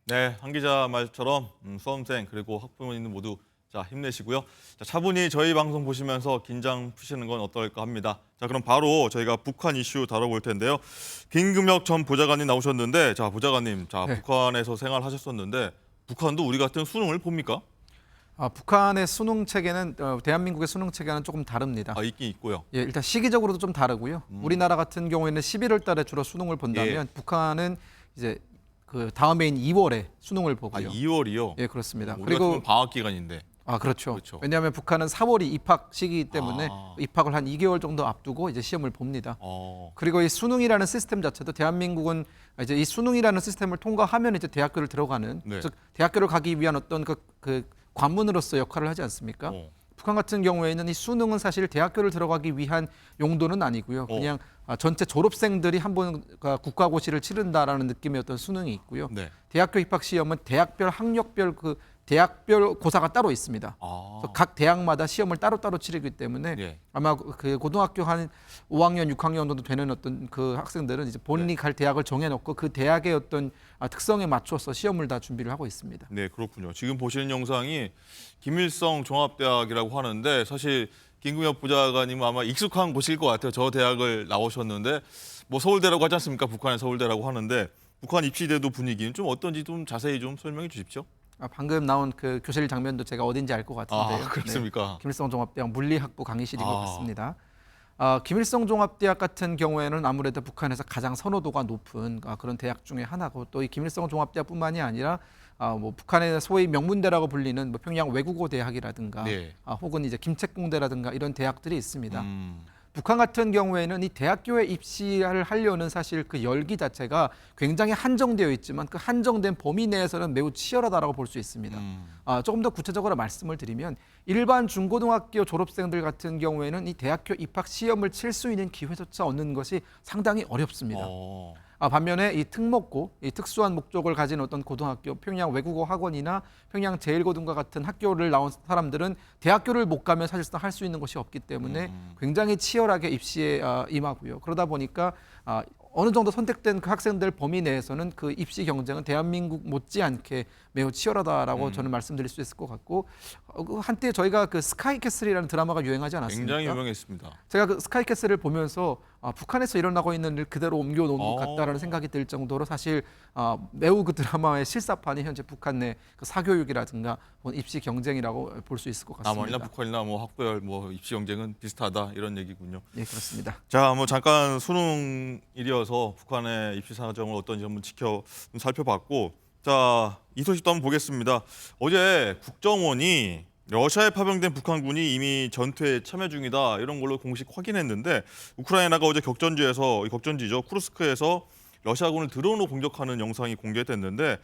네, 한 기자 말처럼 수험생 그리고 학부모님 모두 자 힘내시고요. 자, 차분히 저희 방송 보시면서 긴장 푸시는 건 어떨까 합니다. 자, 그럼 바로 저희가 북한 이슈 다뤄볼 텐데요. 김금혁 전 보좌관님 나오셨는데, 자 보좌관님, 자 네. 북한에서 생활하셨었는데 북한도 우리 같은 수능을 봅니까? 북한의 수능 체계는 대한민국의 수능 체계는 조금 다릅니다. 아, 있긴 있고요. 예, 일단 시기적으로도 좀 다르고요. 우리나라 같은 경우에는 11월 달에 주로 수능을 본다면 예. 북한은 이제 그 다음 해인 2월에 수능을 아, 보고요. 2월이요? 예, 그렇습니다. 우리 그리고 같으면 방학 기간인데. 그렇죠. 그렇죠. 왜냐하면 북한은 4월이 입학 시기이기 때문에 아. 입학을 한 2개월 정도 앞두고 이제 시험을 봅니다. 어. 그리고 이 수능이라는 시스템 자체도 대한민국은 이제 이 수능이라는 시스템을 통과하면 이제 대학교를 들어가는 네. 즉 대학교를 가기 위한 어떤 그 관문으로서 역할을 하지 않습니까? 어. 북한 같은 경우에는 이 수능은 사실 대학교를 들어가기 위한 용도는 아니고요. 그냥 전체 졸업생들이 한번 국가고시를 치른다라는 느낌의 어떤 수능이 있고요. 네. 대학교 입학 시험은 대학별 학력별 그 대학별 고사가 따로 있습니다. 아. 그래서 각 대학마다 시험을 따로따로 치르기 때문에 예. 아마 그 고등학교 한 5학년, 6학년 정도 되는 어떤 그 학생들은 이제 본인이 갈 대학을 정해놓고 그 대학의 어떤 특성에 맞춰서 시험을 다 준비를 하고 있습니다. 네, 그렇군요. 지금 보시는 영상이 김일성 종합대학이라고 하는데 사실 김금혁 부장관님은 아마 익숙한 곳일 것 같아요. 저 대학을 나오셨는데 뭐 서울대라고 하지 않습니까? 북한의 서울대라고 하는데 북한 입시제도 분위기는 좀 어떤지 좀 자세히 좀 설명해 주십시오. 방금 나온 그 교실 장면도 제가 어딘지 알 것 같은데요. 아, 그렇습니까? 네, 김일성 종합대학 물리학부 강의실인 것 아. 같습니다. 김일성 종합대학 같은 경우에는 아무래도 북한에서 가장 선호도가 높은 그런 대학 중에 하나고 또 이 김일성 종합대학뿐만이 아니라 뭐 북한의 소위 명문대라고 불리는 뭐 평양 외국어 대학이라든가 네. 혹은 이제 김책공대라든가 이런 대학들이 있습니다. 음. 북한 같은 경우에는 이 대학교에 입시를 하려는 사실 그 열기 자체가 굉장히 한정되어 있지만 그 한정된 범위 내에서는 매우 치열하다라고 볼 수 있습니다. 조금 더 구체적으로 말씀을 드리면 일반 중고등학교 졸업생들 같은 경우에는 이 대학교 입학 시험을 칠 수 있는 기회조차 얻는 것이 상당히 어렵습니다. 어. 반면에 이 특목고, 이 특수한 목적을 가진 어떤 고등학교, 평양 외국어 학원이나 평양 제일고등과 같은 학교를 나온 사람들은 대학교를 못 가면 사실상 할 수 있는 것이 없기 때문에 굉장히 치열하게 입시에 임하고요. 그러다 보니까 어느 정도 선택된 그 학생들 범위 내에서는 그 입시 경쟁은 대한민국 못지않게 매우 치열하다라고 저는 말씀드릴 수 있을 것 같고 한때 저희가 그 스카이캐슬이라는 드라마가 유행하지 않았습니까? 굉장히 유명했습니다. 제가 그 스카이캐슬을 보면서 북한에서 일어나고 있는 일 그대로 옮겨놓은 것 어. 같다라는 생각이 들 정도로 사실 매우 그 드라마의 실사판이 현재 북한 내 그 사교육이라든가 입시 경쟁이라고 볼 수 있을 것 남한이나 같습니다. 북한이나 뭐 학별 뭐 입시 경쟁은 비슷하다 이런 얘기군요. 예, 그렇습니다. 자, 뭐 잠깐 수능일이어서 북한의 입시 사정을 어떤지 한번 살펴봤고, 자, 이 소식도 한번 보겠습니다. 어제 국정원이 러시아에 파병된 북한군이 이미 전투에 참여 중이다 이런 걸로 공식 확인했는데 우크라이나가 어제 격전지죠 쿠르스크에서 러시아군을 드론으로 공격하는 영상이 공개됐는데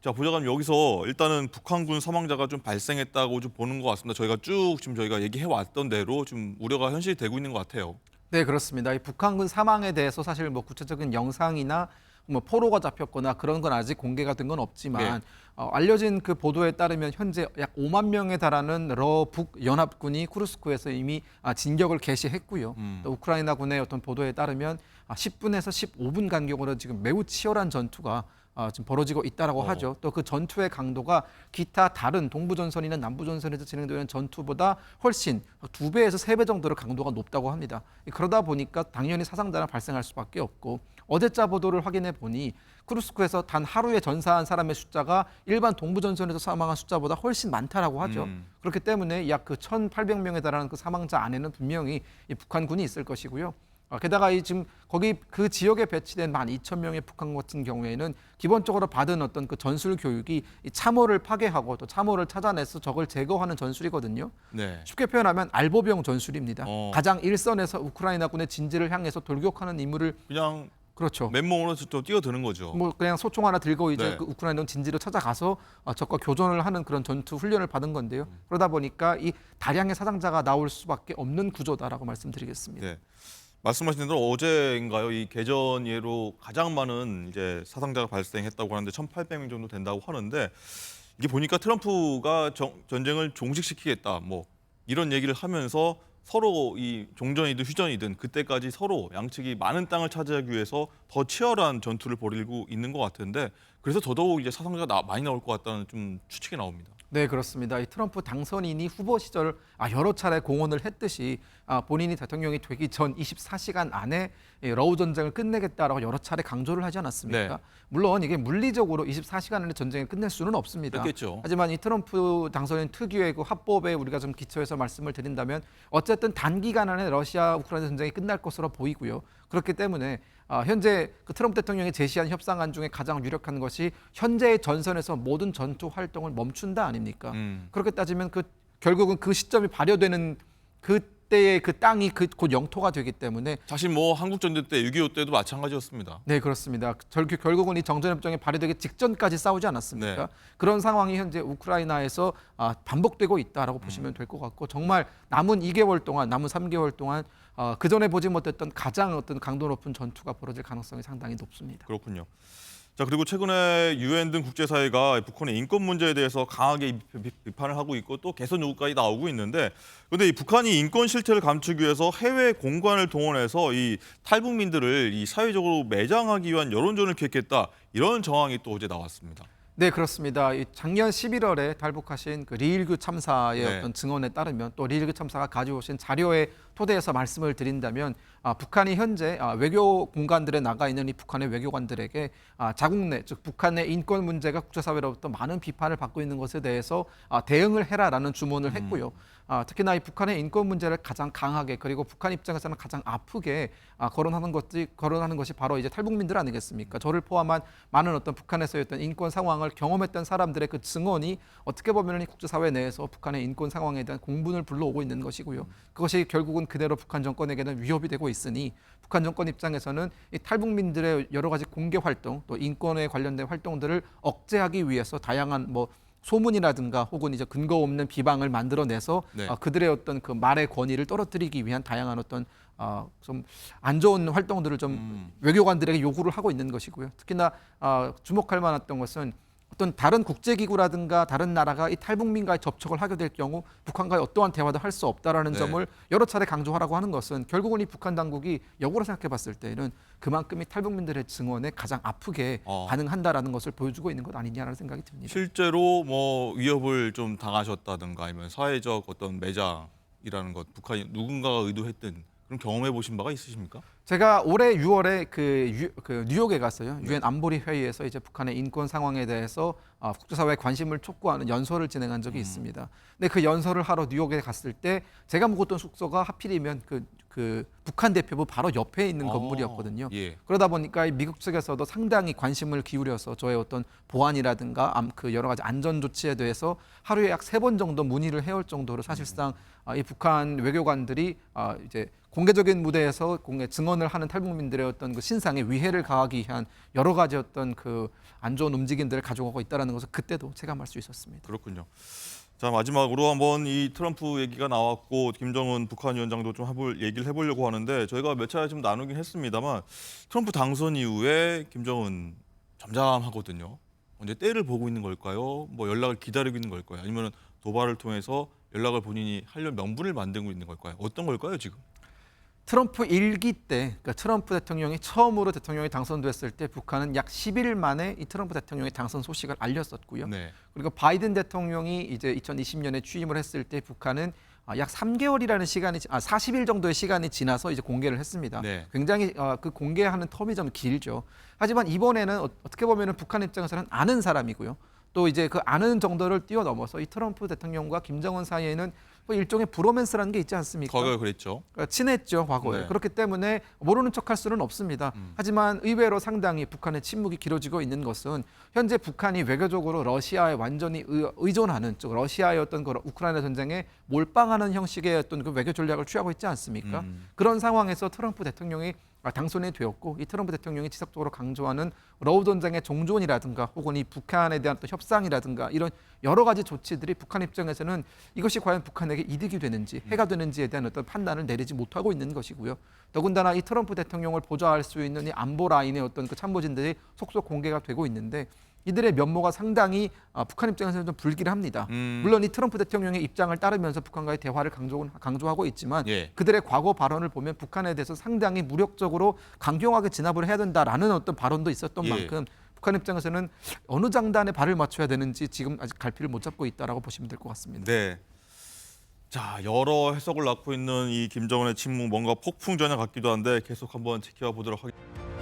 자, 보좌관님 여기서 일단은 북한군 사망자가 좀 발생했다고 좀 보는 것 같습니다. 저희가 쭉 지금 저희가 얘기해 왔던 대로 좀 우려가 현실이 되고 있는 것 같아요. 네, 그렇습니다. 이 북한군 사망에 대해서 사실 뭐 구체적인 영상이나 뭐 포로가 잡혔거나 그런 건 아직 공개가 된 건 없지만 알려진 그 보도에 따르면 현재 약 5만 명에 달하는 러북 연합군이 쿠르스크에서 이미 진격을 개시했고요. 또 우크라이나군의 어떤 보도에 따르면 10분에서 15분 간격으로 지금 매우 치열한 전투가 지금 벌어지고 있다라고 하죠. 또 그 전투의 강도가 기타 다른 동부전선이나 남부전선에서 진행되는 전투보다 훨씬 2배에서 3배 정도로 강도가 높다고 합니다. 그러다 보니까 당연히 사상자는 발생할 수밖에 없고 어제자 보도를 확인해 보니 쿠르스크에서 단 하루에 전사한 사람의 숫자가 일반 동부전선에서 사망한 숫자보다 훨씬 많다라고 하죠. 그렇기 때문에 약 그 1,800명에 달하는 그 사망자 안에는 분명히 이 북한군이 있을 것이고요. 게다가 이 지금 거기 그 지역에 배치된 12,000명의 북한 같은 경우에는 기본적으로 받은 어떤 그 전술 교육이 이 참호를 파괴하고 또 참호를 찾아내서 적을 제거하는 전술이거든요. 네. 쉽게 표현하면 알보병 전술입니다. 어. 가장 일선에서 우크라이나군의 진지를 향해서 돌격하는 임무를 그냥 그렇죠. 맨몸으로 또 뛰어드는 거죠. 뭐 그냥 소총 하나 들고 이제 네. 그 우크라이나 진지로 찾아가서 적과 교전을 하는 그런 전투 훈련을 받은 건데요. 그러다 보니까 이 다량의 사상자가 나올 수밖에 없는 구조다라고 말씀드리겠습니다. 네. 말씀하신 대로 어제인가요? 이 개전 이후로 가장 많은 이제 사상자가 발생했다고 하는데 1,800명 정도 된다고 하는데 이게 보니까 트럼프가 전쟁을 종식시키겠다 뭐 이런 얘기를 하면서 서로 이 종전이든 휴전이든 그때까지 서로 양측이 많은 땅을 차지하기 위해서 더 치열한 전투를 벌이고 있는 것 같은데 그래서 더더욱 이제 사상자가 많이 나올 것 같다는 좀 추측이 나옵니다. 네, 그렇습니다. 이 트럼프 당선인이 후보 시절 여러 차례 공언을 했듯이 본인이 대통령이 되기 전 24시간 안에 이 러우 전쟁을 끝내겠다라고 여러 차례 강조를 하지 않았습니까? 네. 물론 이게 물리적으로 24시간 안에 전쟁을 끝낼 수는 없습니다. 그렇겠죠. 하지만 이 트럼프 당선인 특유의 그 화법에 우리가 좀 기초해서 말씀을 드린다면 어쨌든 단기간 안에 러시아 우크라이나 전쟁이 끝날 것으로 보이고요. 그렇기 때문에 현재 그 트럼프 대통령이 제시한 협상안 중에 가장 유력한 것이 현재의 전선에서 모든 전투 활동을 멈춘다 아닙니까? 그렇게 따지면 결국은 그 시점이 발효되는 그때의 그 땅이 곧 영토가 되기 때문에 사실 뭐 한국 전쟁 때 6.25 때도 마찬가지였습니다. 네, 그렇습니다. 결국은 이 정전협정이 발효되기 직전까지 싸우지 않았습니까? 네. 그런 상황이 현재 우크라이나에서 반복되고 있다라고 보시면 될 것 같고 정말 남은 2개월 동안, 남은 3개월 동안 그 전에 보지 못했던 가장 어떤 강도 높은 전투가 벌어질 가능성이 상당히 높습니다. 그렇군요. 자, 그리고 최근에 유엔 등 국제사회가 북한의 인권 문제에 대해서 강하게 비판을 하고 있고 또 개선 요구까지 나오고 있는데 그런데 이 북한이 인권 실태를 감추기 위해서 해외 공관을 동원해서 이 탈북민들을 이 사회적으로 매장하기 위한 여론전을 기획했다. 이런 정황이 또 어제 나왔습니다. 네, 그렇습니다. 이 작년 11월에 탈북하신 그 리일규 참사의 네. 어떤 증언에 따르면 또 리일규 참사가 가져오신 자료에 토대해서 말씀을 드린다면 북한이 현재 외교 공간들에 나가 있는 이 북한의 외교관들에게 자국 내, 즉 북한의 인권 문제가 국제사회로부터 많은 비판을 받고 있는 것에 대해서 대응을 해라라는 주문을 했고요. 특히나 이 북한의 인권 문제를 가장 강하게 그리고 북한 입장에서는 가장 아프게 거론하는 것이 바로 이제 탈북민들 아니겠습니까? 저를 포함한 많은 어떤 북한에서의 어떤 인권 상황을 경험했던 사람들의 그 증언이 어떻게 보면 이 국제사회 내에서 북한의 인권 상황에 대한 공분을 불러오고 있는 것이고요. 그것이 결국은 그대로 북한 정권에게는 위협이 되고 있으니 북한 정권 입장에서는 이 탈북민들의 여러 가지 공개 활동 또 인권에 관련된 활동들을 억제하기 위해서 다양한 뭐 소문이라든가 혹은 이제 근거 없는 비방을 만들어내서 네. 그들의 어떤 그 말의 권위를 떨어뜨리기 위한 다양한 어떤 좀 안 좋은 활동들을 좀 외교관들에게 요구를 하고 있는 것이고요. 특히나 주목할 만했던 것은 어떤 다른 국제기구라든가 다른 나라가 이 탈북민과의 접촉을 하게 될 경우 북한과의 어떠한 대화도 할 수 없다라는 네. 점을 여러 차례 강조하라고 하는 것은 결국은 이 북한 당국이 역으로 생각해 봤을 때는 그만큼 이 탈북민들의 증언에 가장 아프게 반응한다라는 것을 보여주고 있는 것 아니냐라는 생각이 듭니다. 실제로 뭐 위협을 좀 당하셨다든가 아니면 사회적 어떤 매장이라는 것 북한이 누군가가 의도했든 그런 경험해 보신 바가 있으십니까? 제가 올해 6월에 그 뉴욕에 갔어요. 유엔 안보리 회의에서 이제 북한의 인권 상황에 대해서 국제사회의 관심을 촉구하는 연설을 진행한 적이 있습니다. 근데 그 연설을 하러 뉴욕에 갔을 때 제가 묵었던 숙소가 하필이면 그 북한 대표부 바로 옆에 있는 건물이었거든요. 예. 그러다 보니까 미국 측에서도 상당히 관심을 기울여서 저의 어떤 보안이라든가 그 여러 가지 안전 조치에 대해서 하루에 약 3번 정도 문의를 해올 정도로 사실상 이 북한 외교관들이 이제 공개적인 무대에서 증언을 하는 탈북민들의 어떤 그 신상에 위해를 가하기 위한 여러 가지 어떤 그 안 좋은 움직임들을 가져오고 있다는 것을 그때도 체감할 수 있었습니다. 그렇군요. 자, 마지막으로 한번 이 트럼프 얘기가 나왔고 김정은 북한 위원장도 좀 얘기를 해보려고 하는데 저희가 몇 차례 좀 나누긴 했습니다만 트럼프 당선 이후에 김정은 잠잠하거든요. 언제 때를 보고 있는 걸까요? 뭐 연락을 기다리고 있는 걸까요? 아니면 도발을 통해서 연락을 본인이 하려는 명분을 만들고 있는 걸까요? 어떤 걸까요 지금? 트럼프 1기 때, 그러니까 트럼프 대통령이 처음으로 대통령이 당선됐을 때 북한은 약 10일 만에 이 트럼프 대통령의 당선 소식을 알렸었고요. 네. 그리고 바이든 대통령이 이제 2020년에 취임을 했을 때 북한은 약 3개월이라는 시간이 40일 정도의 시간이 지나서 이제 공개를 했습니다. 네. 굉장히 그 공개하는 텀이 좀 길죠. 하지만 이번에는 어떻게 보면은 북한 입장에서는 아는 사람이고요. 또 이제 그 아는 정도를 뛰어넘어서 이 트럼프 대통령과 김정은 사이에는 뭐 일종의 브로맨스라는 게 있지 않습니까? 과거에 그랬죠. 친했죠, 과거에. 네. 그렇기 때문에 모르는 척할 수는 없습니다. 하지만 의외로 상당히 북한의 침묵이 길어지고 있는 것은 현재 북한이 외교적으로 러시아에 완전히 의존하는, 즉 러시아의 어떤 그 우크라이나 전쟁에 몰빵하는 형식의 어떤 그 외교 전략을 취하고 있지 않습니까? 그런 상황에서 트럼프 대통령이 당선이 되었고 이 트럼프 대통령이 지속적으로 강조하는 러우 전쟁의 종전이라든가 혹은 이 북한에 대한 또 협상이라든가 이런 여러 가지 조치들이 북한 입장에서는 이것이 과연 북한에게 이득이 되는지 해가 되는지에 대한 어떤 판단을 내리지 못하고 있는 것이고요. 더군다나 이 트럼프 대통령을 보좌할 수 있는 이 안보 라인의 어떤 그 참모진들이 속속 공개가 되고 있는데 이들의 면모가 상당히 북한 입장에서는 좀 불길합니다. 물론 이 트럼프 대통령의 입장을 따르면서 북한과의 대화를 강조하고 있지만 예. 그들의 과거 발언을 보면 북한에 대해서 상당히 무력적으로 강경하게 진압을 해야 된다라는 어떤 발언도 있었던 예. 만큼 북한 입장에서는 어느 장단에 발을 맞춰야 되는지 지금 아직 갈피를 못 잡고 있다라고 보시면 될 것 같습니다. 네. 자, 여러 해석을 낳고 있는 이 김정은의 침묵 뭔가 폭풍 전야 같기도 한데 계속 한번 지켜보도록 하겠습니다.